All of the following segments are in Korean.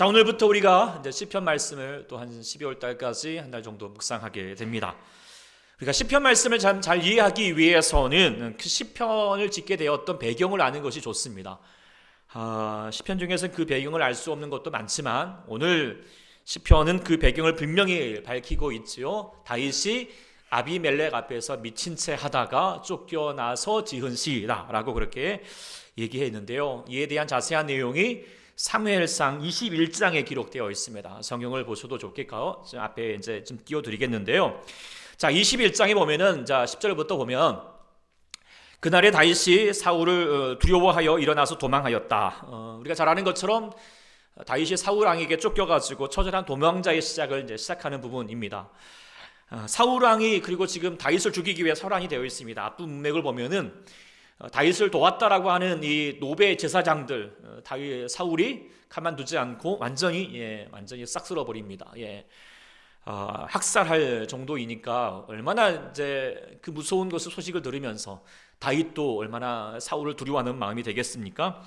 자, 오늘부터 우리가 이제 시편 말씀을 또 한 12월 달까지 한 달 정도 묵상하게 됩니다. 우리가 시편 말씀을 잘 이해하기 위해서는 그 시편을 짓게 되었던 배경을 아는 것이 좋습니다. 시편 중에서는 그 배경을 알 수 없는 것도 많지만 오늘 시편은 그 배경을 분명히 밝히고 있지요. 다윗이 아비멜렉 앞에서 미친 채 하다가 쫓겨나서 지은 시라고 그렇게 얘기했는데요. 이에 대한 자세한 내용이 사무엘상 21장에 기록되어 있습니다. 성경을 보셔도 좋겠고요. 앞에 이제 좀 띄워드리겠는데요. 자, 21장에 보면은, 자, 10절부터 보면, 그날에 다윗이 사울을 두려워하여 일어나서 도망하였다. 우리가 잘 아는 것처럼 다윗이 사울 왕에게 쫓겨가지고 처절한 도망자의 시작을 이제 시작하는 부분입니다. 사울 왕이 그리고 지금 다윗을 죽이기 위해 설환이 되어 있습니다. 앞부 문맥을 보면은 다윗을 도왔다라고 하는 이 노베 제사장들, 사울이 가만두지 않고 완전히 싹 쓸어버립니다. 학살할 정도이니까 얼마나 이제 그 무서운 것을 소식을 들으면서 다윗도 얼마나 사울을 두려워하는 마음이 되겠습니까?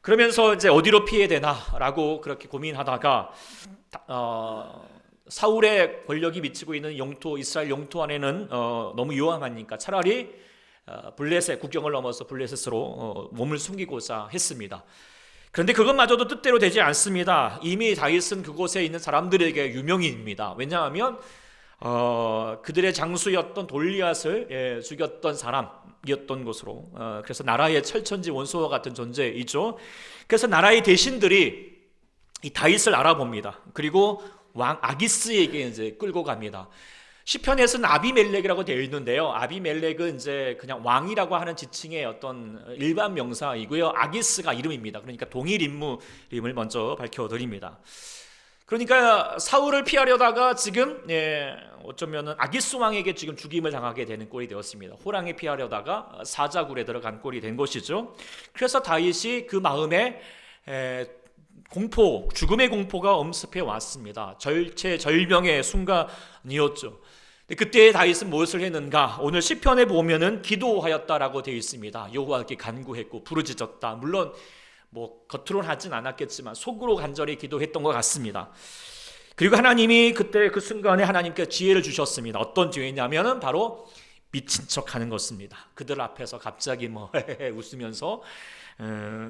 그러면서 이제 어디로 피해야 되나라고 그렇게 고민하다가 사울의 권력이 미치고 있는 영토, 이스라엘 영토 안에는 너무 위험하니까 차라리 블레셋, 국경을 넘어서 블레셋으로 몸을 숨기고자 했습니다. 그런데 그것마저도 뜻대로 되지 않습니다. 이미 다윗은 그곳에 있는 사람들에게 유명인입니다. 왜냐하면 그들의 장수였던 돌리앗을 죽였던 사람이었던 것으로, 그래서 나라의 철천지 원수와 같은 존재이죠. 그래서 나라의 대신들이 이 다윗을 알아봅니다. 그리고 왕 아기스에게 이제 끌고 갑니다. 시편에서는 아비멜렉이라고 되어 있는데요. 아비멜렉은 이제 그냥 왕이라고 하는 지칭의 어떤 일반 명사이고요. 아기스가 이름입니다. 그러니까 동일 인물임을 먼저 밝혀드립니다. 그러니까 사울을 피하려다가 지금 어쩌면은 아기스 왕에게 지금 죽임을 당하게 되는 꼴이 되었습니다. 호랑이 피하려다가 사자굴에 들어간 꼴이 된 것이죠. 그래서 다윗이 그 마음에 죽음의 공포가 엄습해 왔습니다. 절체절명의 순간이었죠. 그때 다윗은 무엇을 했는가? 오늘 시편에 보면은 기도하였다라고 되어 있습니다. 여호와께 간구했고 부르짖었다. 물론 겉으로는 하진 않았겠지만 속으로 간절히 기도했던 것 같습니다. 그리고 하나님이 그때 그 순간에 하나님께 지혜를 주셨습니다. 어떤 지혜냐면은 바로 미친 척하는 것입니다. 그들 앞에서 갑자기 웃으면서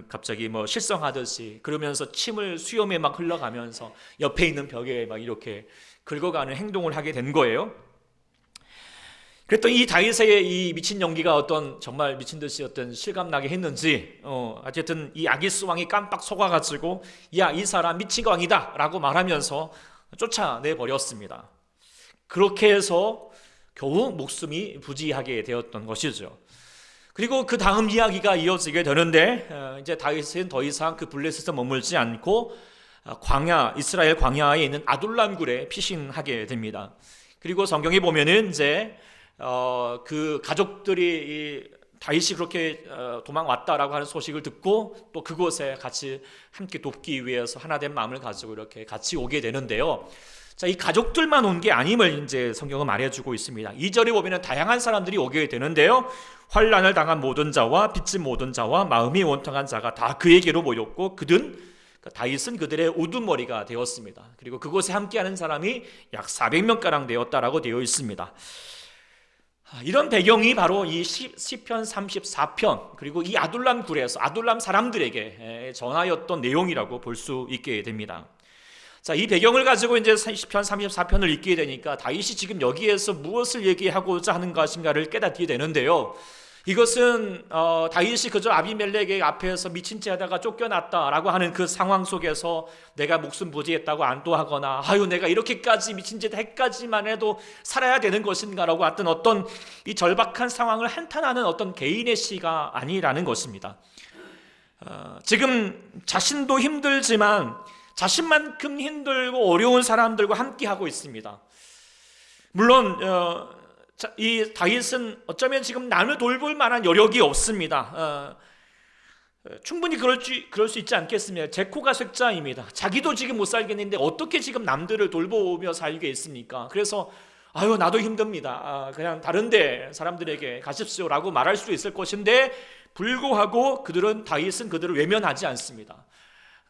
갑자기 실성하듯이 그러면서 침을 수염에 막 흘러가면서 옆에 있는 벽에 막 이렇게 긁어가는 행동을 하게 된 거예요. 그랬더니 이 다윗의 이 미친 연기가 정말 미친 듯이 실감나게 했는지 어쨌든 이 아기스 왕이 깜빡 속아가지고 야, 이 사람 미친 왕이다 라고 말하면서 쫓아내 버렸습니다. 그렇게 해서 겨우 목숨이 부지하게 되었던 것이죠. 그리고 그 다음 이야기가 이어지게 되는데 이제 다윗은 더 이상 그 블레셋에 머물지 않고 이스라엘 광야에 있는 아둘람 굴에 피신하게 됩니다. 그리고 성경에 보면은 이제 그 가족들이 다윗이 그렇게 도망왔다라고 하는 소식을 듣고 또 그곳에 같이 함께 돕기 위해서 하나된 마음을 가지고 이렇게 같이 오게 되는데요. 자, 이 가족들만 온 게 아님을 이제 성경은 말해주고 있습니다. 2절에 보면은 다양한 사람들이 오게 되는데요. 환난을 당한 모든 자와 빚진 모든 자와 마음이 원통한 자가 다 그에게로 모였고 다윗은 그들의 우두머리가 되었습니다. 그리고 그곳에 함께하는 사람이 약 400명가량 되었다라고 되어 있습니다. 이런 배경이 바로 이 시편 34편 그리고 이 아둘람 굴에서 아둘람 사람들에게 전하였던 내용이라고 볼 수 있게 됩니다. 자, 이 배경을 가지고 이제 시편 34편을 읽게 되니까 다윗이 지금 여기에서 무엇을 얘기하고자 하는 것인가를 깨닫게 되는데요. 이것은 다윗이 그저 아비멜렉의 앞에서 미친 채 하다가 쫓겨났다라고 하는 그 상황 속에서 내가 목숨 부지했다고 안도하거나 내가 이렇게까지 미친 채 했까지만 해도 살아야 되는 것인가라고 어떤 이 절박한 상황을 한탄하는 어떤 개인의 시가 아니라는 것입니다. 지금 자신도 힘들지만 자신만큼 힘들고 어려운 사람들과 함께하고 있습니다. 물론 이 다윗은 어쩌면 지금 남을 돌볼 만한 여력이 없습니다. 충분히 그럴 수 있지 않겠습니까? 제 코가 쇠자입니다. 자기도 지금 못 살겠는데 어떻게 지금 남들을 돌보며 살겠습니까? 그래서 나도 힘듭니다. 그냥 다른데 사람들에게 가십시오라고 말할 수 있을 것인데 불구하고 다윗은 그들을 외면하지 않습니다.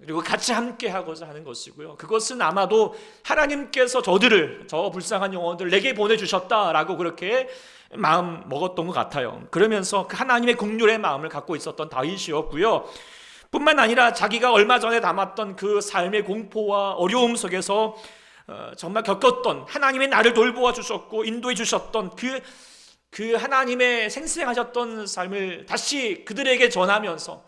그리고 같이 함께 하고자 하는 것이고요. 그것은 아마도 하나님께서 저 불쌍한 영혼들 내게 보내주셨다라고 그렇게 마음 먹었던 것 같아요. 그러면서 그 하나님의 긍휼의 마음을 갖고 있었던 다윗이었고요. 뿐만 아니라 자기가 얼마 전에 담았던 그 삶의 공포와 어려움 속에서 정말 겪었던, 하나님의 나를 돌보아 주셨고 인도해 주셨던 그 하나님의 생생하셨던 삶을 다시 그들에게 전하면서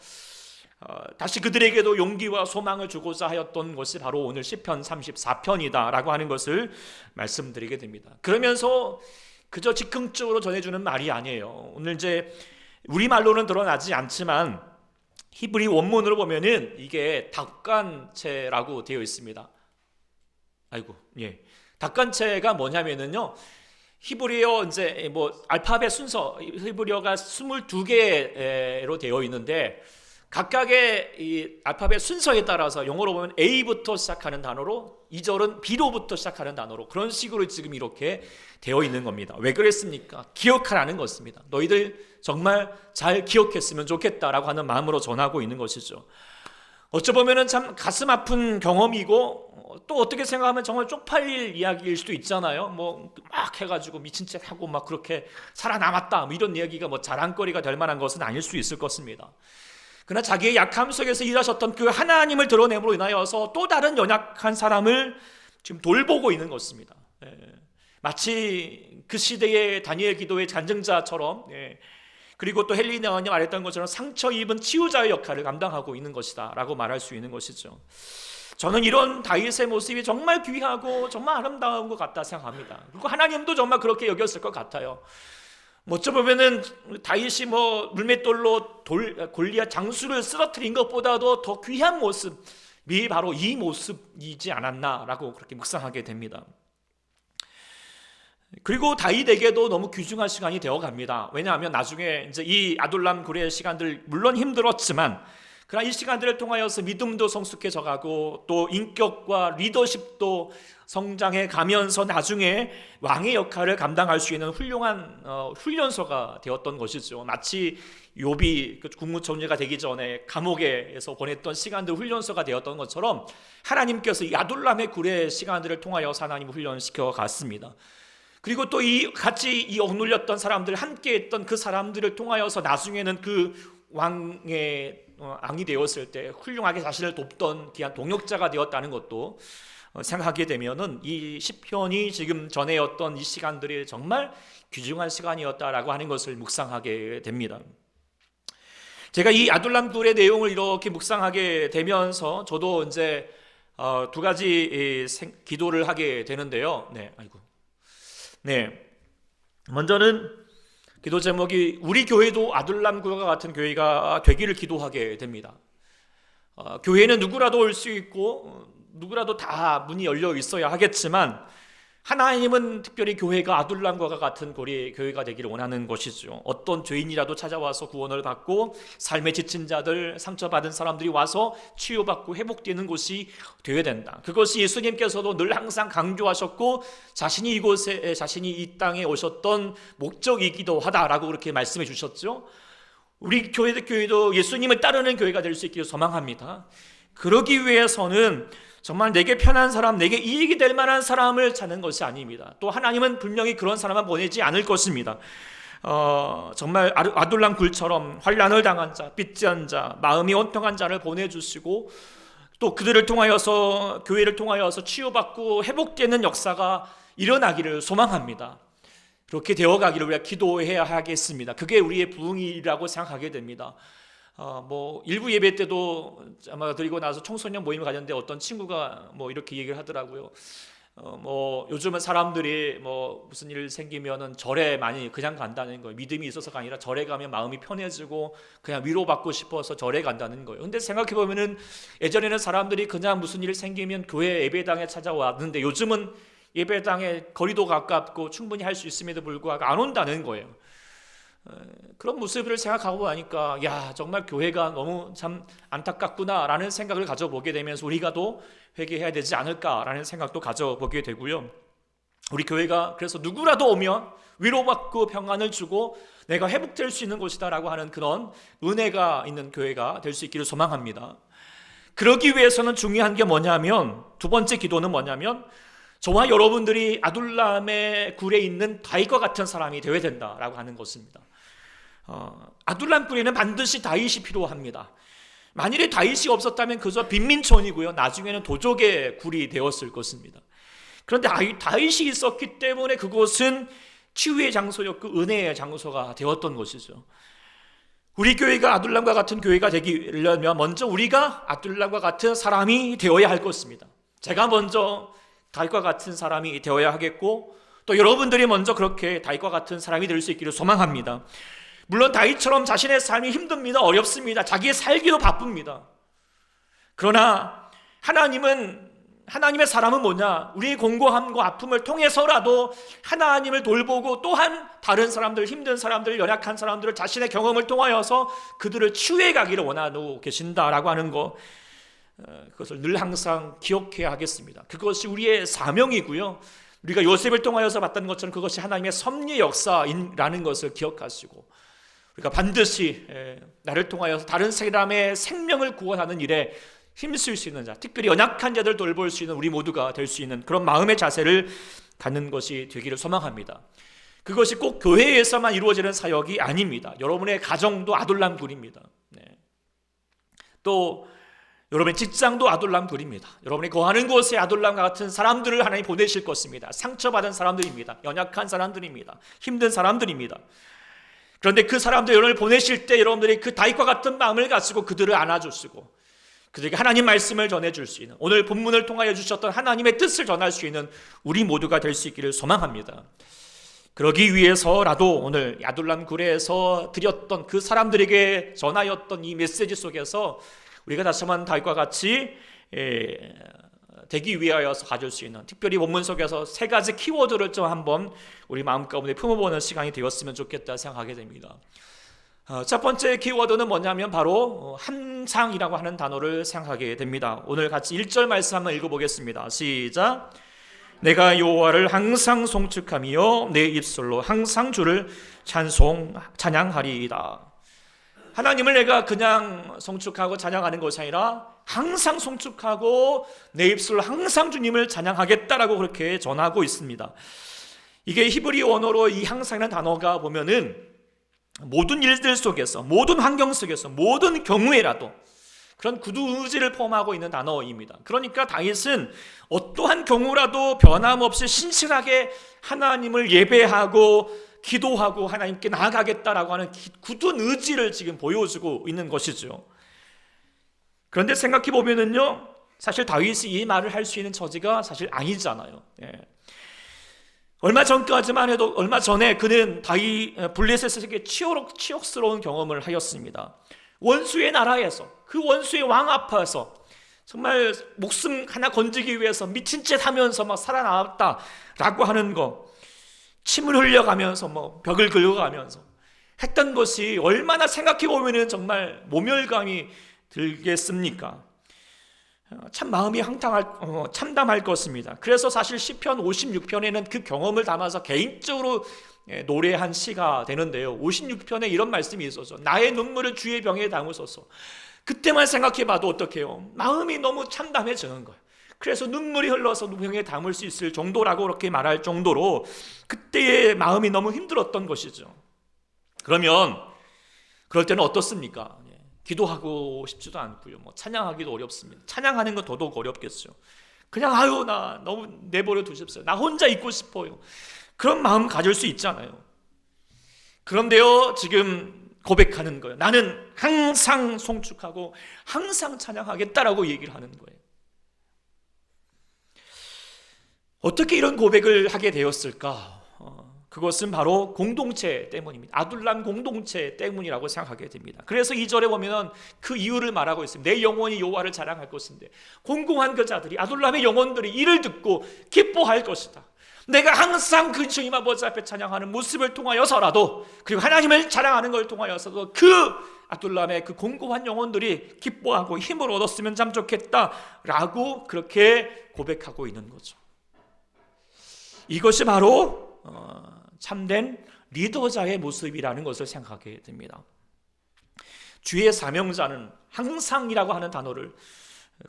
다시 그들에게도 용기와 소망을 주고자 하였던 것이 바로 오늘 시편 34편이다라고 하는 것을 말씀드리게 됩니다. 그러면서 그저 즉흥적으로 전해주는 말이 아니에요. 오늘 이제 우리말로는 드러나지 않지만 히브리 원문으로 보면은 이게 닭간체라고 되어 있습니다. 닭간체가 뭐냐면은요, 히브리어 이제 뭐 알파벳 순서, 히브리어가 22개로 되어 있는데 각각의 이 알파벳 순서에 따라서 영어로 보면 A부터 시작하는 단어로, 2절은 B로부터 시작하는 단어로, 그런 식으로 지금 이렇게 되어 있는 겁니다. 왜 그랬습니까? 기억하라는 것입니다. 너희들 정말 잘 기억했으면 좋겠다라고 하는 마음으로 전하고 있는 것이죠. 어찌 보면은 참 가슴 아픈 경험이고, 또 어떻게 생각하면 정말 쪽팔릴 이야기일 수도 있잖아요. 뭐 막 해가지고 미친 척 하고 막 그렇게 살아남았다, 뭐 이런 이야기가 뭐 자랑거리가 될 만한 것은 아닐 수 있을 것입니다. 그러나 자기의 약함 속에서 일하셨던 그 하나님을 드러냄으로 인하여서 또 다른 연약한 사람을 지금 돌보고 있는 것입니다. 마치 그 시대의 다니엘 기도의 간증자처럼, 그리고 또 헬리나 언니 말했던 것처럼 상처 입은 치유자의 역할을 감당하고 있는 것이다 라고 말할 수 있는 것이죠. 저는 이런 다윗의 모습이 정말 귀하고 정말 아름다운 것 같다 생각합니다. 그리고 하나님도 정말 그렇게 여겼을 것 같아요. 어쩌보면은 다윗이 뭐 물맷돌로 골리앗 장수를 쓰러뜨린 것보다도 더 귀한 모습이 바로 이 모습이지 않았나라고 그렇게 묵상하게 됩니다. 그리고 다윗에게도 너무 귀중한 시간이 되어갑니다. 왜냐하면 나중에 이제 이 아둘람 굴의 시간들 물론 힘들었지만, 그러나 이 시간들을 통하여서 믿음도 성숙해져가고 또 인격과 리더십도 성장해 가면서 나중에 왕의 역할을 감당할 수 있는 훌륭한 훈련소가 되었던 것이죠. 마치 욥이 국무총리가 되기 전에 감옥에서 보냈던 시간들 훈련소가 되었던 것처럼 하나님께서 이 아둘람의 굴의 시간들을 통하여서 하나님 훈련시켜 갔습니다. 그리고 또 같이 이 억눌렸던 사람들, 함께했던 그 사람들을 통하여서 나중에는 그 왕이 되었을 때 훌륭하게 자신을 돕던 귀한 동역자가 되었다는 것도 생각하게 되면은 이 시편이 지금 전해였던 이 시간들이 정말 귀중한 시간이었다라고 하는 것을 묵상하게 됩니다. 제가 이 아둘람 굴의 내용을 이렇게 묵상하게 되면서 저도 이제 두 가지 기도를 하게 되는데요. 먼저는 기도 제목이 우리 교회도 아둘람 굴과 같은 교회가 되기를 기도하게 됩니다. 교회는 누구라도 올 수 있고 누구라도 다 문이 열려 있어야 하겠지만 하나님은 특별히 교회가 아둘람과 같은 교회가 되기를 원하는 것이죠. 어떤 죄인이라도 찾아와서 구원을 받고 삶에 지친 자들, 상처받은 사람들이 와서 치유받고 회복되는 곳이 되어야 된다. 그것이 예수님께서도 늘 항상 강조하셨고 자신이 이 땅에 오셨던 목적이기도 하다라고 그렇게 말씀해 주셨죠. 우리 교회도 예수님을 따르는 교회가 될 수 있기를 소망합니다. 그러기 위해서는 정말 내게 편한 사람, 내게 이익이 될 만한 사람을 찾는 것이 아닙니다. 또 하나님은 분명히 그런 사람만 보내지 않을 것입니다. 정말 아둘람 굴처럼 환난을 당한 자, 빚진 자, 마음이 온통한 자를 보내주시고 또 그들을 통하여서, 교회를 통하여서 치유받고 회복되는 역사가 일어나기를 소망합니다. 그렇게 되어가기를 우리가 기도해야 하겠습니다. 그게 우리의 부흥이라고 생각하게 됩니다. 일부 예배 때도 아마 드리고 나서 청소년 모임을 가졌는데 어떤 친구가 이렇게 얘기를 하더라고요. 요즘은 사람들이 무슨 일 생기면은 절에 많이 그냥 간다는 거예요. 믿음이 있어서가 아니라 절에 가면 마음이 편해지고 그냥 위로받고 싶어서 절에 간다는 거예요. 근데 생각해 보면은 예전에는 사람들이 그냥 무슨 일 생기면 교회 예배당에 찾아왔는데 요즘은 예배당에 거리도 가깝고 충분히 할 수 있음에도 불구하고 안 온다는 거예요. 그런 모습을 생각하고 나니까 정말 교회가 너무 참 안타깝구나라는 생각을 가져보게 되면서 우리가 또 회개해야 되지 않을까라는 생각도 가져보게 되고요. 우리 교회가 그래서 누구라도 오면 위로받고 평안을 주고 내가 회복될 수 있는 곳이다라고 하는 그런 은혜가 있는 교회가 될 수 있기를 소망합니다. 그러기 위해서는 중요한 게 뭐냐면, 두 번째 기도는 뭐냐면, 저와 여러분들이 아둘람의 굴에 있는 다윗과 같은 사람이 되어야 된다라고 하는 것입니다. 아둘람 굴에는 반드시 다윗이 필요합니다. 만일에 다윗이 없었다면 그저 빈민촌이고요, 나중에는 도적의 굴이 되었을 것입니다. 그런데 다윗이 있었기 때문에 그곳은 치유의 장소였고 은혜의 장소가 되었던 것이죠. 우리 교회가 아둘람과 같은 교회가 되려면 먼저 우리가 아둘람과 같은 사람이 되어야 할 것입니다. 제가 먼저 다윗과 같은 사람이 되어야 하겠고, 또 여러분들이 먼저 그렇게 다윗과 같은 사람이 될 수 있기를 소망합니다. 물론 다윗처럼 자신의 삶이 힘듭니다. 어렵습니다. 자기의 살기도 바쁩니다. 그러나 하나님의 사람은 뭐냐? 우리의 공고함과 아픔을 통해서라도 하나님을 돌보고, 또한 다른 사람들, 힘든 사람들, 연약한 사람들을 자신의 경험을 통하여서 그들을 치유해 가기를 원하고 계신다라고 하는 것, 그것을 늘 항상 기억해야 하겠습니다. 그것이 우리의 사명이고요, 우리가 요셉을 통하여서 봤던 것처럼 그것이 하나님의 섭리의 역사라는 것을 기억하시고, 우리가 반드시 나를 통하여서 다른 사람의 생명을 구원하는 일에 힘쓸 수 있는 자, 특별히 연약한 자들 돌볼 수 있는 우리 모두가 될 수 있는 그런 마음의 자세를 갖는 것이 되기를 소망합니다. 그것이 꼭 교회에서만 이루어지는 사역이 아닙니다. 여러분의 가정도 아둘람 굴입니다. 또 여러분의 직장도 아둘람 굴입니다. 여러분이 거하는 곳에 아둘람과 같은 사람들을 하나님 보내실 것입니다. 상처받은 사람들입니다. 연약한 사람들입니다. 힘든 사람들입니다. 그런데 그 사람들 여러분을 보내실 때 여러분들이 그 다윗과 같은 마음을 가지고 그들을 안아주시고 그들에게 하나님 말씀을 전해줄 수 있는, 오늘 본문을 통하여 주셨던 하나님의 뜻을 전할 수 있는 우리 모두가 될 수 있기를 소망합니다. 그러기 위해서라도 오늘 아둘람 굴에서 드렸던 그 사람들에게 전하였던 이 메시지 속에서 우리가 다시 한번 다윗과 같이 되기 위하여서 가질 수 있는, 특별히 본문 속에서 세 가지 키워드를 좀 한번 우리 마음 가운데 품어보는 시간이 되었으면 좋겠다 생각하게 됩니다. 첫 번째 키워드는 뭐냐면 바로 항상이라고 하는 단어를 생각하게 됩니다. 오늘 같이 1절 말씀 한번 읽어보겠습니다. 시작. 내가 여호와를 항상 송축하며 내 입술로 항상 주를 찬양하리이다. 하나님을 내가 그냥 송축하고 찬양하는 것이 아니라 항상 송축하고 내 입술로 항상 주님을 찬양하겠다라고 그렇게 전하고 있습니다. 이게 히브리 언어로 이 항상이라는 단어가 보면은 모든 일들 속에서, 모든 환경 속에서, 모든 경우에라도 그런 구두 의지를 포함하고 있는 단어입니다. 그러니까 다윗은 어떠한 경우라도 변함없이 신실하게 하나님을 예배하고 기도하고 하나님께 나아가겠다라고 하는 굳은 의지를 지금 보여주고 있는 것이죠. 그런데 생각해 보면은요, 사실 다윗이 이 말을 할 수 있는 처지가 사실 아니잖아요. 얼마 전에 그는 블레셋에게 치욕스러운 경험을 하였습니다. 원수의 나라에서, 그 원수의 왕 앞에서 정말 목숨 하나 건지기 위해서 미친 짓 하면서 막 살아나왔다라고 하는 거, 침을 흘려가면서 벽을 긁어가면서 했던 것이 얼마나 생각해 보면은 정말 모멸감이 들겠습니까? 참 마음이 참담할 것입니다. 그래서 사실 시편 56편에는 그 경험을 담아서 개인적으로 노래한 시가 되는데요, 56편에 이런 말씀이 있어서 나의 눈물을 주의 병에 담으소서. 그때만 생각해봐도 어떡해요? 마음이 너무 참담해지는 거예요. 그래서 눈물이 흘러서 병에 담을 수 있을 정도라고 그렇게 말할 정도로 그때의 마음이 너무 힘들었던 것이죠. 그러면 그럴 때는 어떻습니까? 기도하고 싶지도 않고요, 찬양하기도 어렵습니다. 찬양하는 건 더더욱 어렵겠죠. 그냥 아유 나 너무 내버려 두십시오, 나 혼자 있고 싶어요, 그런 마음 가질 수 있잖아요. 그런데요, 지금 고백하는 거예요. 나는 항상 송축하고 항상 찬양하겠다라고 얘기를 하는 거예요. 어떻게 이런 고백을 하게 되었을까? 그것은 바로 공동체 때문입니다. 아둘람 공동체 때문이라고 생각하게 됩니다. 그래서 2절에 보면 그 이유를 말하고 있습니다. 내 영혼이 여호와를 자랑할 것인데, 공공한 그 자들이, 아둘람의 영혼들이 이를 듣고 기뻐할 것이다. 내가 항상 그 주님 아버지 앞에 찬양하는 모습을 통하여서라도, 그리고 하나님을 자랑하는 걸 통하여서도 그 아둘람의 그 공고한 영혼들이 기뻐하고 힘을 얻었으면 참 좋겠다라고 그렇게 고백하고 있는 거죠. 이것이 바로 참된 리더자의 모습이라는 것을 생각하게 됩니다. 주의 사명자는 항상이라고 하는 단어를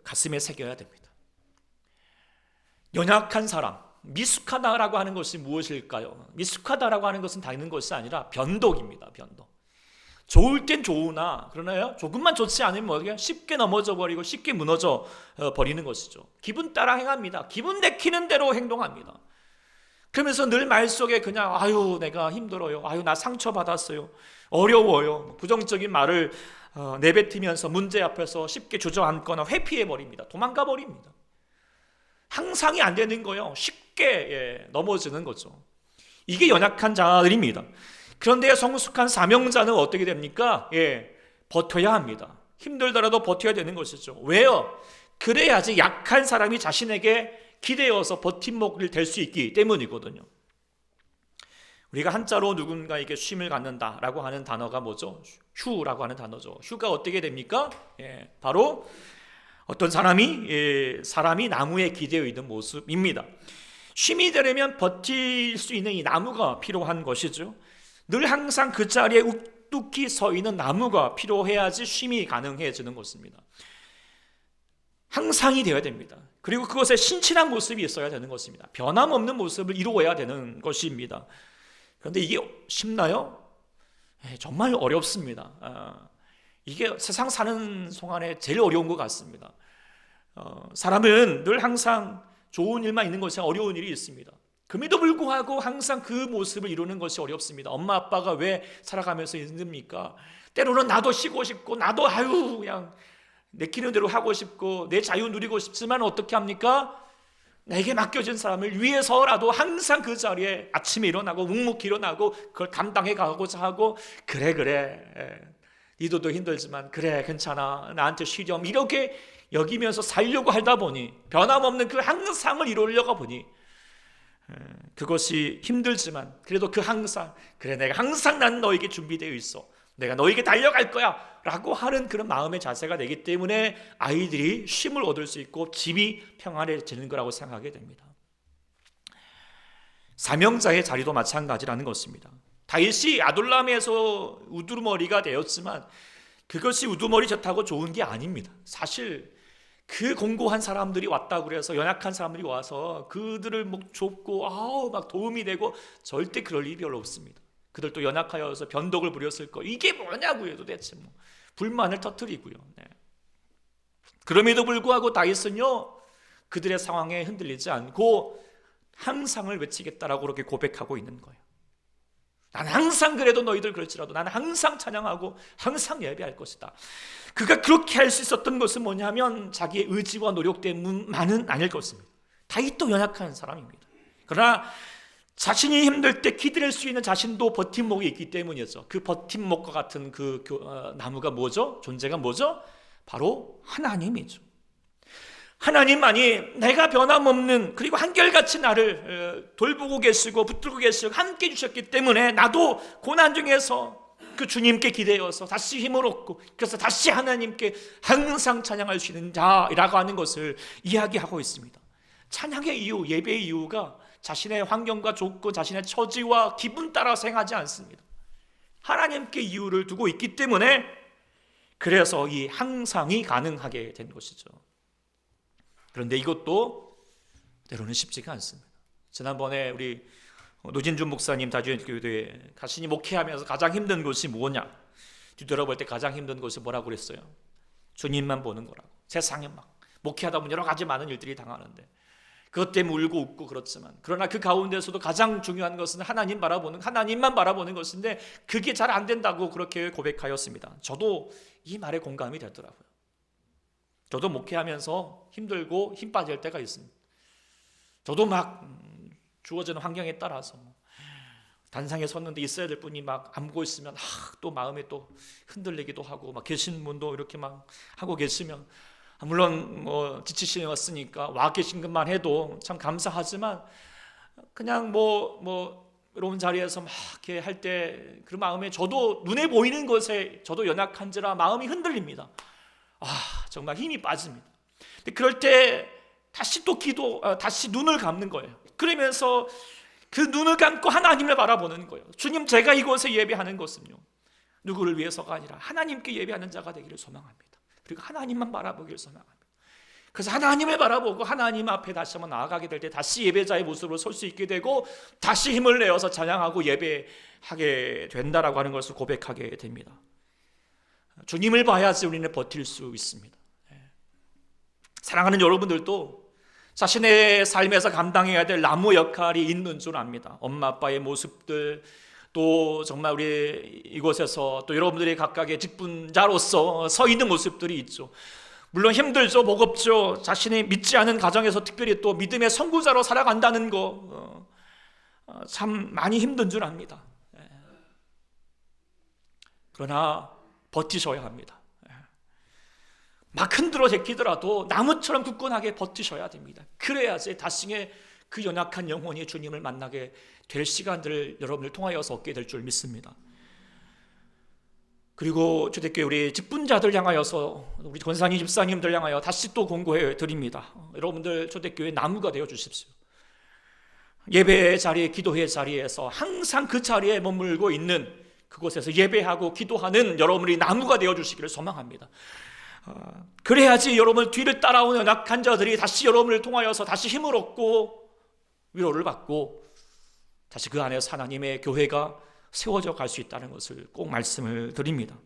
가슴에 새겨야 됩니다. 연약한 사람, 미숙하다라고 하는 것이 무엇일까요? 미숙하다라고 하는 것은 다른 것이 아니라 변덕입니다. 변덕. 좋을 땐 좋으나 그러나요? 조금만 좋지 않으면 뭐게 쉽게 넘어져 버리고 쉽게 무너져 버리는 것이죠. 기분 따라 행합니다. 기분 내키는 대로 행동합니다. 그러면서 늘 말 속에 그냥 아유 내가 힘들어요. 아유 나 상처받았어요. 어려워요. 부정적인 말을 내뱉으면서 문제 앞에서 쉽게 주저앉거나 회피해 버립니다. 도망가 버립니다. 항상이 안 되는 거예요. 쉽게 넘어지는 거죠. 이게 연약한 자들입니다. 그런데 성숙한 사명자는 어떻게 됩니까? 버텨야 합니다. 힘들더라도 버텨야 되는 것이죠. 왜요? 그래야지 약한 사람이 자신에게 기대어서 버팀목을 될 수 있기 때문이거든요. 우리가 한자로 누군가에게 쉼을 갖는다라고 하는 단어가 뭐죠? 휴라고 하는 단어죠. 휴가 어떻게 됩니까? 바로 어떤 사람이 나무에 기대어 있는 모습입니다. 쉼이 되려면 버틸 수 있는 이 나무가 필요한 것이죠. 늘 항상 그 자리에 우뚝히 서 있는 나무가 필요해야지 쉼이 가능해지는 것입니다. 항상이 되어야 됩니다. 그리고 그것에 신실한 모습이 있어야 되는 것입니다. 변함없는 모습을 이루어야 되는 것입니다. 그런데 이게 쉽나요? 정말 어렵습니다. 이게 세상 사는 동안에 제일 어려운 것 같습니다. 사람은 늘 항상 좋은 일만 있는 것이 어려운 일이 있습니다. 그럼에도 불구하고 항상 그 모습을 이루는 것이 어렵습니다. 엄마 아빠가 왜 살아가면서 힘듭니까? 때로는 나도 쉬고 싶고 나도 그냥 내키는 대로 하고 싶고 내 자유 누리고 싶지만 어떻게 합니까? 내게 맡겨진 사람을 위해서라도 항상 그 자리에 아침에 일어나고 묵묵히 일어나고 그걸 감당해 가고자 하고 그래 니도도 힘들지만 그래 괜찮아 나한테 쉬렴 이렇게 여기면서 살려고 하다 보니 변함없는 그 항상을 이루려고 보니 그것이 힘들지만 그래도 그 항상 그래 내가 항상 난 너에게 준비되어 있어 내가 너에게 달려갈 거야 라고 하는 그런 마음의 자세가 되기 때문에 아이들이 쉼을 얻을 수 있고 집이 평안해지는 거라고 생각하게 됩니다. 사명자의 자리도 마찬가지라는 것입니다. 다윗이 아둘람에서 우두머리가 되었지만 그것이 우두머리 좋다고 좋은 게 아닙니다. 사실 그 공고한 사람들이 왔다고 그래서 연약한 사람들이 와서 그들을 막 좁고 막 도움이 되고 절대 그럴 일이 별로 없습니다. 그들도 연약하여서 변덕을 부렸을 거 이게 뭐냐고요 도대체 불만을 터뜨리고요. 그럼에도 불구하고 다윗은요 그들의 상황에 흔들리지 않고 항상을 외치겠다라고 그렇게 고백하고 있는 거예요. 나는 항상 그래도 너희들 그럴지라도 나는 항상 찬양하고 항상 예배할 것이다. 그가 그렇게 할 수 있었던 것은 뭐냐면 자기의 의지와 노력 때문만은 아닐 것입니다. 다윗도 연약한 사람입니다. 그러나 자신이 힘들 때 기다릴 수 있는 자신도 버팀목이 있기 때문이었죠. 그 버팀목과 같은 그 나무가 뭐죠? 존재가 뭐죠? 바로 하나님이죠. 하나님만이 내가 변함없는 그리고 한결같이 나를 돌보고 계시고 붙들고 계시고 함께 해주셨기 때문에 나도 고난 중에서 그 주님께 기대어서 다시 힘을 얻고 그래서 다시 하나님께 항상 찬양할 수 있는 자라고 하는 것을 이야기하고 있습니다. 찬양의 이유, 예배의 이유가 자신의 환경과 조건, 자신의 처지와 기분 따라 행하지 않습니다. 하나님께 이유를 두고 있기 때문에 그래서 이 항상이 가능하게 된 것이죠. 그런데 이것도 때로는 쉽지가 않습니다. 지난번에 우리 노진준 목사님 다주교회에 자신이 목회하면서 가장 힘든 것이 뭐냐? 뒤돌아볼 때 가장 힘든 것이 뭐라고 그랬어요? 주님만 보는 거라고. 세상에 막 목회하다 보면 여러 가지 많은 일들이 당하는데 그것 때문에 울고 웃고 그렇지만 그러나 그 가운데서도 가장 중요한 것은 하나님만 바라보는 것인데 그게 잘 안 된다고 그렇게 고백하였습니다. 저도 이 말에 공감이 되더라고요. 저도 목회하면서 힘들고 힘 빠질 때가 있습니다. 저도 막 주어지는 환경에 따라서 단상에 섰는데 있어야 될 분이 막 안 보고 있으면 또 마음에 또 흔들리기도 하고 막 계신 분도 이렇게 막 하고 계시면 물론 지치셨으니까 와 계신 것만 해도 참 감사하지만 그냥 이런 자리에서 막 이렇게 할 때 그 마음에 저도 눈에 보이는 것에 저도 연약한지라 마음이 흔들립니다. 정말 힘이 빠집니다. 근데 그럴 때 다시 또 다시 눈을 감는 거예요. 그러면서 그 눈을 감고 하나님을 바라보는 거예요. 주님, 제가 이곳에 예배하는 것은요 누구를 위해서가 아니라 하나님께 예배하는 자가 되기를 소망합니다. 그리고 하나님만 바라보기를 소망합니다. 그래서 하나님을 바라보고 하나님 앞에 다시 한번 나아가게 될 때 다시 예배자의 모습으로 설 수 있게 되고 다시 힘을 내어서 찬양하고 예배하게 된다라고 하는 것을 고백하게 됩니다. 주님을 봐야지 우리는 버틸 수 있습니다. 사랑하는 여러분들도 자신의 삶에서 감당해야 될 나무 역할이 있는 줄 압니다. 엄마 아빠의 모습들, 또 정말 우리 이곳에서 또 여러분들이 각각의 직분자로서 서 있는 모습들이 있죠. 물론 힘들죠, 버겁죠. 자신이 믿지 않은 가정에서 특별히 또 믿음의 선구자로 살아간다는 거 참 많이 힘든 줄 압니다. 그러나 버티셔야 합니다. 막 흔들어 제끼더라도 나무처럼 굳건하게 버티셔야 됩니다. 그래야지 다시의 그 연약한 영혼이 주님을 만나게 될 시간들을 여러분을 통하여서 얻게 될 줄 믿습니다. 그리고 초대교회 우리 직분자들 향하여서 우리 권사님, 집사님들 향하여 다시 또 공고해 드립니다. 여러분들 초대교회 나무가 되어 주십시오. 예배의 자리, 기도의 자리에서 항상 그 자리에 머물고 있는 그곳에서 예배하고 기도하는 여러분이 나무가 되어 주시기를 소망합니다. 그래야지 여러분 뒤를 따라오는 연약한 자들이 다시 여러분을 통하여서 다시 힘을 얻고 위로를 받고 다시 그 안에서 하나님의 교회가 세워져 갈 수 있다는 것을 꼭 말씀을 드립니다.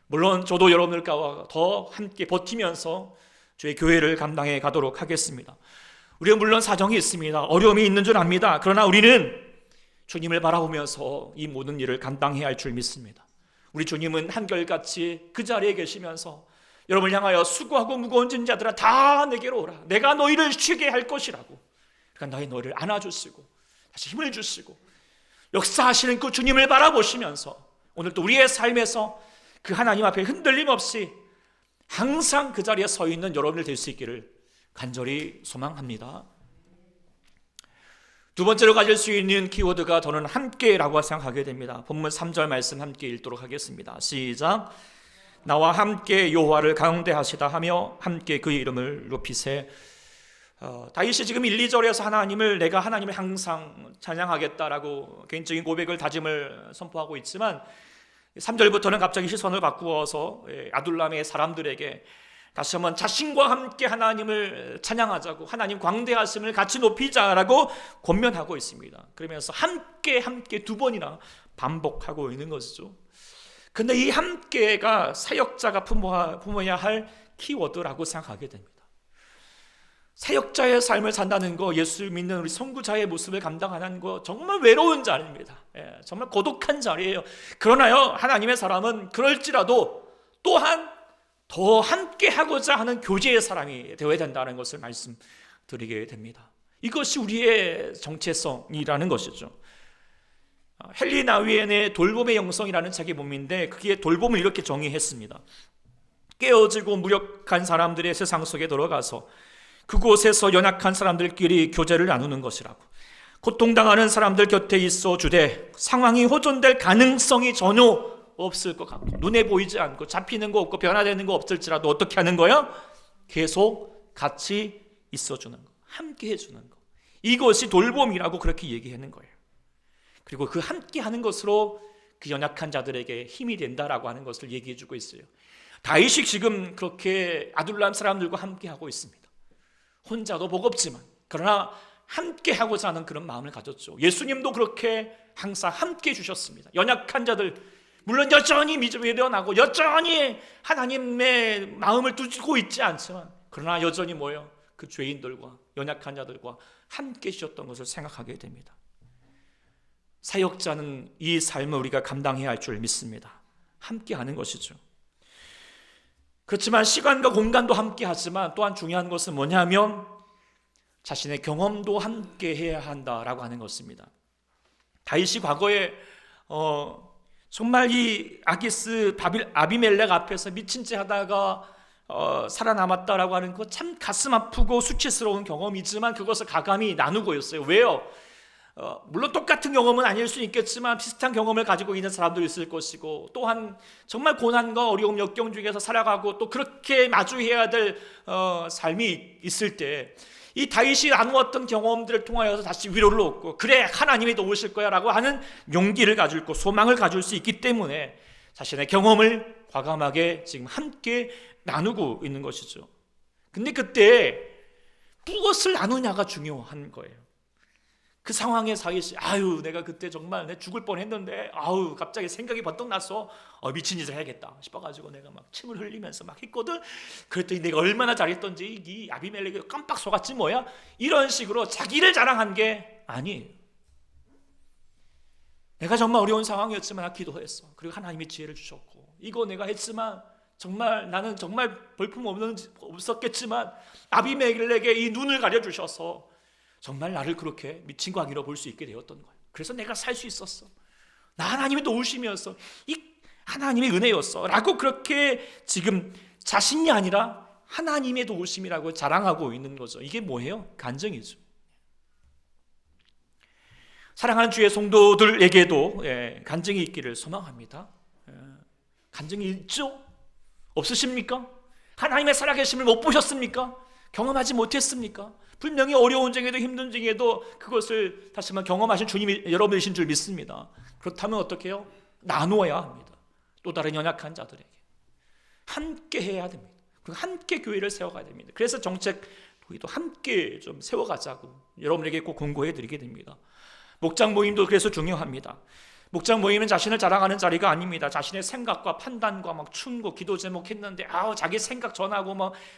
물론 저도 여러분들과 더 함께 버티면서 저희 교회를 감당해 가도록 하겠습니다. 우리는 물론 사정이 있습니다. 어려움이 있는 줄 압니다. 그러나 우리는 주님을 바라보면서 이 모든 일을 감당해야 할 줄 믿습니다. 우리 주님은 한결같이 그 자리에 계시면서 여러분을 향하여 수고하고 무거운 짐 자들아 다 내게로 오라. 내가 너희를 쉬게 할 것이라고. 그러니까 너희를 안아주시고 다시 힘을 주시고 역사하시는 그 주님을 바라보시면서 오늘 또 우리의 삶에서 그 하나님 앞에 흔들림 없이 항상 그 자리에 서 있는 여러분들 될 수 있기를 간절히 소망합니다. 두 번째로 가질 수 있는 키워드가 저는 함께라고 생각하게 됩니다. 본문 3절 말씀 함께 읽도록 하겠습니다. 시작. 나와 함께 여호와를 강대하시다 하며 함께 그의 이름을 높이세. 다윗이 지금 1, 2절에서 하나님을 내가 하나님을 항상 찬양하겠다라고 개인적인 고백을 다짐을 선포하고 있지만 3절부터는 갑자기 시선을 바꾸어서 아둘람의 사람들에게 다시 한번 자신과 함께 하나님을 찬양하자고 하나님 광대하심을 같이 높이자라고 권면하고 있습니다. 그러면서 함께 두 번이나 반복하고 있는 것이죠. 근데 이 함께가 사역자가 품어야 할 키워드라고 생각하게 됩니다. 사역자의 삶을 산다는 거, 예수 믿는 우리 선구자의 모습을 감당하는 거 정말 외로운 자리입니다. 정말 고독한 자리예요. 그러나요, 하나님의 사람은 그럴지라도 또한 더 함께 하고자 하는 교제의 사람이 되어야 된다는 것을 말씀드리게 됩니다. 이것이 우리의 정체성이라는 것이죠. 헨리 나위엔의 돌봄의 영성이라는 책의 몸인데 그게 돌봄을 이렇게 정의했습니다. 깨어지고 무력한 사람들의 세상 속에 들어가서 그곳에서 연약한 사람들끼리 교제를 나누는 것이라고. 고통당하는 사람들 곁에 있어 주되 상황이 호전될 가능성이 전혀 없을 것 같고 눈에 보이지 않고 잡히는 거 없고 변화되는 거 없을지라도 어떻게 하는 거야? 계속 같이 있어주는 거, 함께 해주는 거. 이것이 돌봄이라고 그렇게 얘기하는 거예요. 그리고 그 함께 하는 것으로 그 연약한 자들에게 힘이 된다라고 하는 것을 얘기해 주고 있어요. 다윗이 지금 그렇게 아둘람 사람들과 함께 하고 있습니다. 혼자도 버겁지만 그러나 함께 하고자 하는 그런 마음을 가졌죠. 예수님도 그렇게 항상 함께 해주셨습니다. 연약한 자들, 물론 여전히 믿음이 되어나고 여전히 하나님의 마음을 두고 있지 않지만 그러나 여전히 뭐예요? 그 죄인들과 연약한 자들과 함께 해주셨던 것을 생각하게 됩니다. 사역자는 이 삶을 우리가 감당해야 할 줄 믿습니다. 함께 하는 것이죠. 그렇지만 시간과 공간도 함께 하지만 또한 중요한 것은 뭐냐면 자신의 경험도 함께 해야 한다라고 하는 것입니다. 다윗이 과거에 정말 이 아기스 아비멜렉 앞에서 미친 체 하다가 살아남았다라고 하는 거 참 가슴 아프고 수치스러운 경험이지만 그것을 가감히 나누고 있어요. 왜요? 물론 똑같은 경험은 아닐 수 있겠지만 비슷한 경험을 가지고 있는 사람도 있을 것이고 또한 정말 고난과 어려움 역경 중에서 살아가고 또 그렇게 마주해야 될 삶이 있을 때 이 다윗이 나누었던 경험들을 통하여서 다시 위로를 얻고 그래 하나님이 도우실 거야 라고 하는 용기를 가지고 있고 소망을 가질 수 있기 때문에 자신의 경험을 과감하게 지금 함께 나누고 있는 것이죠. 근데 그때 무엇을 나누냐가 중요한 거예요. 그 상황에 사이시, 아유 내가 그때 정말 내 죽을 뻔했는데 아유 갑자기 생각이 번뜩 났어. 미친 짓을 해야겠다 싶어가지고 내가 막 침을 흘리면서 막 했거든. 그랬더니 내가 얼마나 잘했던지 이 아비멜렉이 깜빡 속았지 뭐야. 이런 식으로 자기를 자랑한 게 아니에요. 내가 정말 어려운 상황이었지만 기도했어. 그리고 하나님이 지혜를 주셨고, 이거 내가 했지만 정말 나는 정말 볼품 없었겠지만 아비멜렉의 이 눈을 가려주셔서 정말 나를 그렇게 미친 광이로 볼 수 있게 되었던 거예요. 그래서 내가 살 수 있었어. 나 하나님의 도우심이었어. 이 하나님의 은혜였어. 라고 그렇게 지금 자신이 아니라 하나님의 도우심이라고 자랑하고 있는 거죠. 이게 뭐예요? 간증이죠. 사랑하는 주의 성도들에게도 간증이 있기를 소망합니다. 간증이 있죠? 없으십니까? 하나님의 살아계심을 못 보셨습니까? 경험하지 못했습니까? 분명히 어려운 중에도 힘든 중에도 그것을 다시 한번 경험하신 주님이 여러분이신 줄 믿습니다. 그렇다면 어떻게 해요? 나누어야 합니다. 또 다른 연약한 자들에게 함께 해야 됩니다. 그리고 함께 교회를 세워가야 됩니다. 그래서 정책 우리도 함께 좀 세워가자고 여러분에게 꼭 권고해 드리게 됩니다. 목장 모임도 그래서 중요합니다. 목장 모임은 자신을 자랑하는 자리가 아닙니다. 자신의 생각과 판단과 막 충고, 기도 제목 했는데 자기 생각 전하고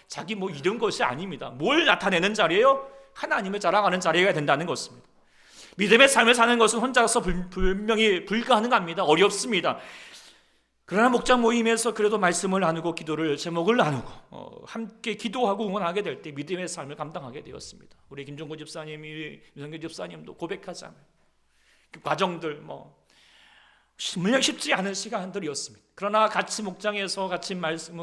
자기 이런 것이 아닙니다. 뭘 나타내는 자리예요? 하나님을 자랑하는 자리가 된다는 것입니다. 믿음의 삶을 사는 것은 혼자서 분명히 불가능합니다. 어렵습니다. 그러나 목장 모임에서 그래도 말씀을 나누고 기도를 제목을 나누고 함께 기도하고 응원하게 될 때 믿음의 삶을 감당하게 되었습니다. 우리 김종구 집사님이 유성규 집사님도 고백하잖아요. 그 과정들 물론 쉽지 않은 시간들이었습니다. 그러나 같이 목장에서 같이 말씀,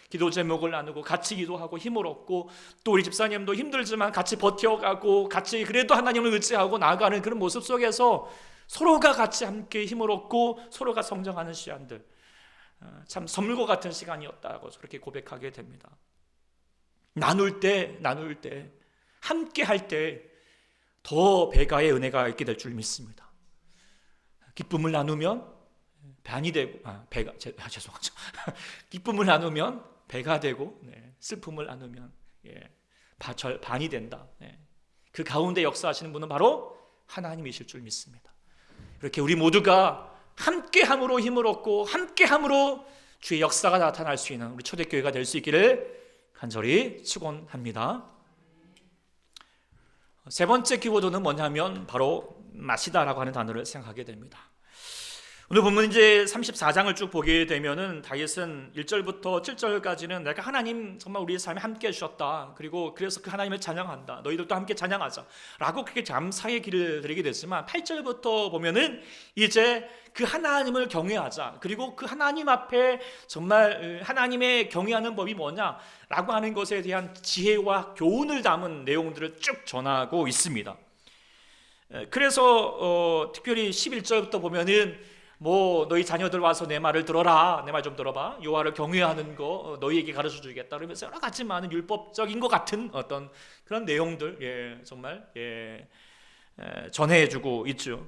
기도 제목을 나누고 같이 기도하고 힘을 얻고, 또 우리 집사님도 힘들지만 같이 버텨가고 같이 그래도 하나님을 의지하고 나아가는 그런 모습 속에서 서로가 같이 함께 힘을 얻고 서로가 성장하는 시간들, 참 선물과 같은 시간이었다고 그렇게 고백하게 됩니다. 나눌 때 함께 할 때 더 배가의 은혜가 있게 될 줄 믿습니다. 기쁨을 나누면 반이 되고 죄송하죠. 기쁨을 나누면 배가 되고, 슬픔을 나누면 반이 된다. 그 가운데 역사하시는 분은 바로 하나님이실 줄 믿습니다. 이렇게 우리 모두가 함께함으로 힘을 얻고 함께함으로 주의 역사가 나타날 수 있는 우리 초대교회가 될 수 있기를 간절히 축원합니다. 세 번째 키워드는 뭐냐면 바로 마시다라고 하는 단어를 생각하게 됩니다. 오늘 보면 이제 34장을 쭉 보게 되면은 다윗은 1절부터 7절까지는 내가 하나님 정말 우리의 삶에 함께 해주셨다. 그래서 그 하나님을 찬양한다. 너희들도 함께 찬양하자. 라고 그렇게 감사의 길을 드리게 됐지만 8절부터 보면은 이제 그 하나님을 경외하자. 그리고 그 하나님 앞에 정말 하나님의 경외하는 법이 뭐냐? 라고 하는 것에 대한 지혜와 교훈을 담은 내용들을 쭉 전하고 있습니다. 그래서 특별히 11절부터 보면은 너희 자녀들 와서 내 말을 들어라. 내 말 좀 들어봐. 여호와를 경외하는 거 너희에게 가르쳐 주겠다. 그러면서 여러 가지 많은 율법적인 것 같은 어떤 그런 내용들 정말 전해주고 있죠.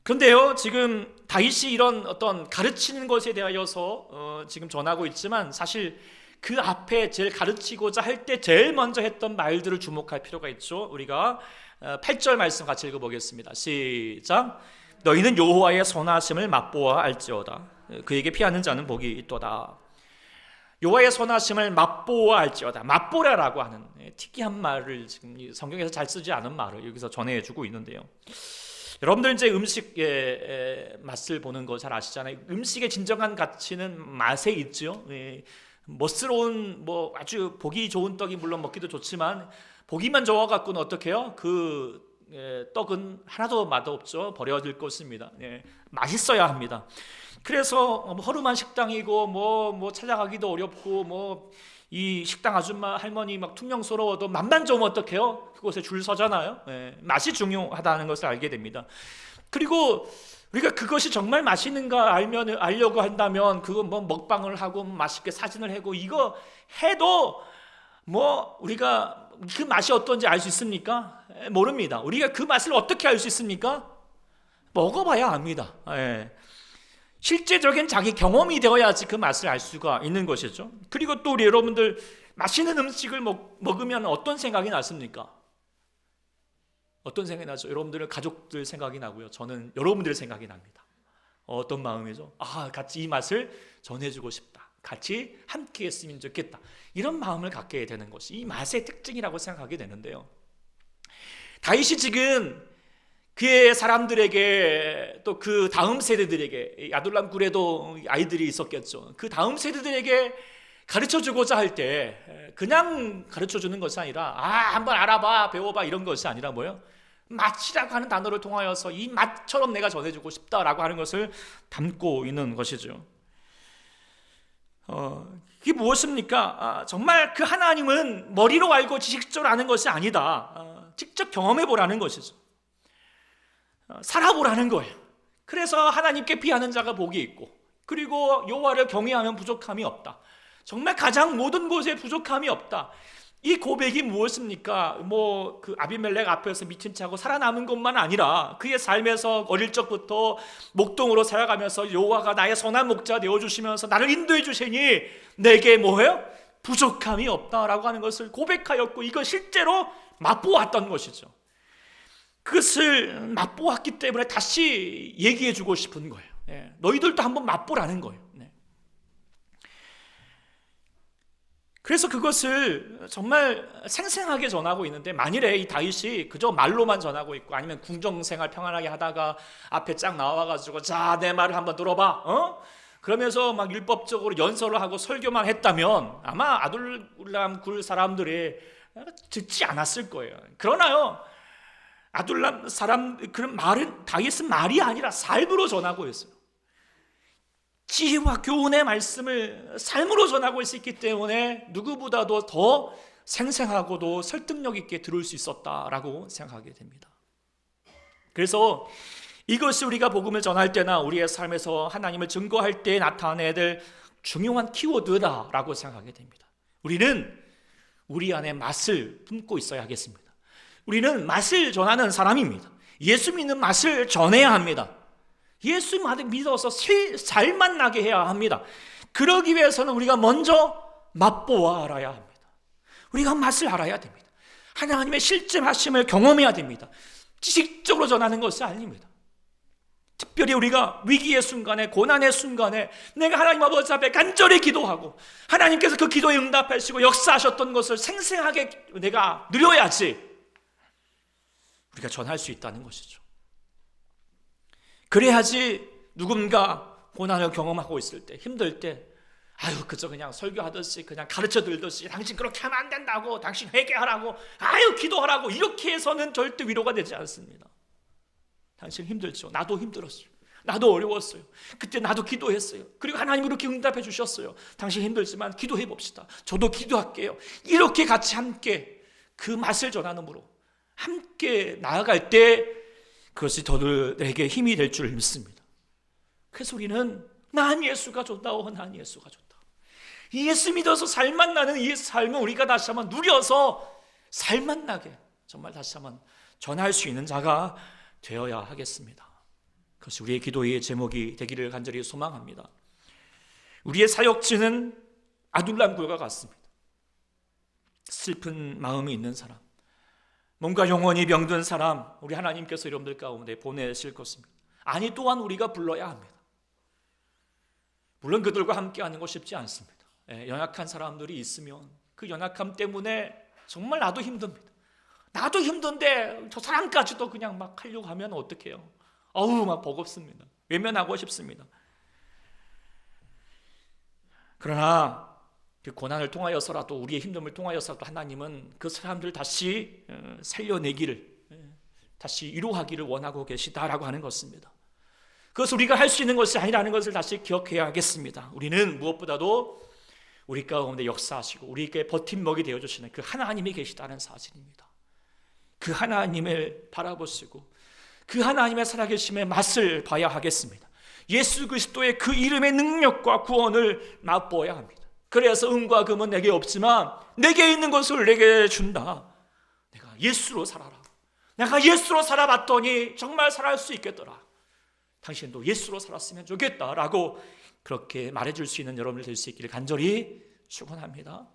그런데요, 지금 다윗이 이런 어떤 가르치는 것에 대하여서 지금 전하고 있지만 사실 그 앞에 제일 가르치고자 할 때 제일 먼저 했던 말들을 주목할 필요가 있죠. 우리가 8절 말씀 같이 읽어보겠습니다. 시작. 너희는 여호와의 선하심을 맛보아 알지어다. 그에게 피하는 자는 복이 있도다. 여호와의 선하심을 맛보아 알지어다. 맛보라라고 하는 특이한 말을 지금 성경에서 잘 쓰지 않은 말을 여기서 전해주고 있는데요. 여러분들 이제 음식의 맛을 보는 거 잘 아시잖아요. 음식의 진정한 가치는 맛에 있죠. 멋스러운 아주 보기 좋은 떡이 물론 먹기도 좋지만 보기만 좋아갖고는 어떻게 해요? 그 떡은 하나도 맛없죠. 버려질 것입니다. 맛있어야 합니다. 그래서 허름한 식당이고 찾아가기도 어렵고 이 식당 아줌마 할머니 막 퉁명스러워도 맛만 좋으면 어떡해요? 그곳에 줄 서잖아요. 맛이 중요하다는 것을 알게 됩니다. 그리고 우리가 그것이 정말 맛있는가 알려고 한다면 그거 먹방을 하고 맛있게 사진을 하고 이거 해도 우리가 그 맛이 어떤지 알 수 있습니까? 모릅니다. 우리가 그 맛을 어떻게 알 수 있습니까? 먹어봐야 압니다. 실제적인 자기 경험이 되어야지 그 맛을 알 수가 있는 것이죠. 그리고 또 우리 여러분들 맛있는 음식을 먹으면 어떤 생각이 났습니까? 어떤 생각이 나죠? 여러분들은 가족들 생각이 나고요. 저는 여러분들 생각이 납니다. 어떤 마음이죠? 같이 이 맛을 전해주고 싶다. 같이 함께 했으면 좋겠다. 이런 마음을 갖게 되는 것이 이 맛의 특징이라고 생각하게 되는데요. 다윗이 지금 그의 사람들에게 또 그 다음 세대들에게 아둘람 굴에도 아이들이 있었겠죠. 그 다음 세대들에게 가르쳐주고자 할 때 그냥 가르쳐주는 것이 아니라 한번 알아봐 배워봐 이런 것이 아니라 뭐예요? 맛이라고 하는 단어를 통하여서 이 맛처럼 내가 전해주고 싶다라고 하는 것을 담고 있는 것이죠. 이게 무엇입니까? 정말 그 하나님은 머리로 알고 지식적으로 아는 것이 아니다. 직접 경험해보라는 것이죠. 살아보라는 거예요. 그래서 하나님께 피하는 자가 복이 있고, 그리고 여호와를 경외하면 부족함이 없다. 정말 가장 모든 곳에 부족함이 없다. 이 고백이 무엇입니까? 그 아비멜렉 앞에서 미친 척하고 살아남은 것만 아니라 그의 삶에서 어릴 적부터 목동으로 살아가면서 여호와가 나의 선한 목자 되어주시면서 나를 인도해 주시니 내게 뭐예요? 부족함이 없다라고 하는 것을 고백하였고, 이걸 실제로 맛보았던 것이죠. 그것을 맛보았기 때문에 다시 얘기해 주고 싶은 거예요. 너희들도 한번 맛보라는 거예요. 그래서 그것을 정말 생생하게 전하고 있는데, 만일에 이 다윗이 그저 말로만 전하고 있고 아니면 궁정생활 평안하게 하다가 앞에 쫙 나와가지고 자 내 말을 한번 들어봐 그러면서 막 율법적으로 연설을 하고 설교만 했다면 아마 아둘람 굴 사람들이 듣지 않았을 거예요. 그러나요, 아둘람 사람 그런 말은 다윗은 말이 아니라 삶으로 전하고 있어요. 지혜와 교훈의 말씀을 삶으로 전하고 있었기 때문에 누구보다도 더 생생하고도 설득력 있게 들을 수 있었다라고 생각하게 됩니다. 그래서 이것이 우리가 복음을 전할 때나 우리의 삶에서 하나님을 증거할 때 나타내야 될 중요한 키워드다라고 생각하게 됩니다. 우리는 우리 안에 맛을 품고 있어야 하겠습니다. 우리는 맛을 전하는 사람입니다. 예수 믿는 맛을 전해야 합니다. 예수 믿어서 살맛 나게 해야 합니다. 그러기 위해서는 우리가 먼저 맛보아 알아야 합니다. 우리가 맛을 알아야 됩니다. 하나님의 실제 하심을 경험해야 됩니다. 지식적으로 전하는 것이 아닙니다. 특별히 우리가 위기의 순간에, 고난의 순간에 내가 하나님 아버지 앞에 간절히 기도하고 하나님께서 그 기도에 응답하시고 역사하셨던 것을 생생하게 내가 누려야지 우리가 전할 수 있다는 것이죠. 그래야지 누군가 고난을 경험하고 있을 때, 힘들 때 그저 그냥 설교하듯이 그냥 가르쳐 들듯이 당신 그렇게 하면 안 된다고, 당신 회개하라고, 기도하라고 이렇게 해서는 절대 위로가 되지 않습니다. 당신 힘들죠. 나도 힘들었어요. 나도 어려웠어요. 그때 나도 기도했어요. 그리고 하나님 이렇게 응답해 주셨어요. 당신 힘들지만 기도해 봅시다. 저도 기도할게요. 이렇게 같이 함께 그 맛을 전하는으로 함께 나아갈 때 그것이 저들에게 힘이 될 줄 믿습니다. 그래서 우리는 난 예수가 좋다고, 난 예수가 좋다. 예수 믿어서 살맛 나는 이 삶을 우리가 다시 한번 누려서 살맛 나게 정말 다시 한번 전할 수 있는 자가 되어야 하겠습니다. 그것이 우리의 기도의 제목이 되기를 간절히 소망합니다. 우리의 사역지는 아둘람 굴과 같습니다. 슬픈 마음이 있는 사람, 뭔가 영혼이 병든 사람, 우리 하나님께서 여러분들 가운데 보내실 것입니다. 아니 또한 우리가 불러야 합니다. 물론 그들과 함께하는 거 쉽지 않습니다. 연약한 사람들이 있으면 그 연약함 때문에 정말 나도 힘듭니다. 나도 힘든데 저 사람까지도 그냥 막 하려고 하면 어떡해요? 막 버겁습니다. 외면하고 싶습니다. 그러나 그 고난을 통하여서라도, 우리의 힘듦을 통하여서라도 하나님은 그 사람들을 다시 살려내기를, 다시 위로하기를 원하고 계시다라고 하는 것입니다. 그것을 우리가 할 수 있는 것이 아니라는 것을 다시 기억해야 하겠습니다. 우리는 무엇보다도 우리 가운데 역사하시고 우리에게 버팀목이 되어주시는 그 하나님이 계시다는 사실입니다. 그 하나님을 바라보시고 그 하나님의 살아계심의 맛을 봐야 하겠습니다. 예수 그리스도의 그 이름의 능력과 구원을 맛보아야 합니다. 그래서 은과 금은 내게 없지만 내게 있는 것을 내게 준다. 내가 예수로 살아라. 내가 예수로 살아봤더니 정말 살아갈 수 있겠더라. 당신도 예수로 살았으면 좋겠다라고 그렇게 말해줄 수 있는 여러분들 될 수 있기를 간절히 축원합니다.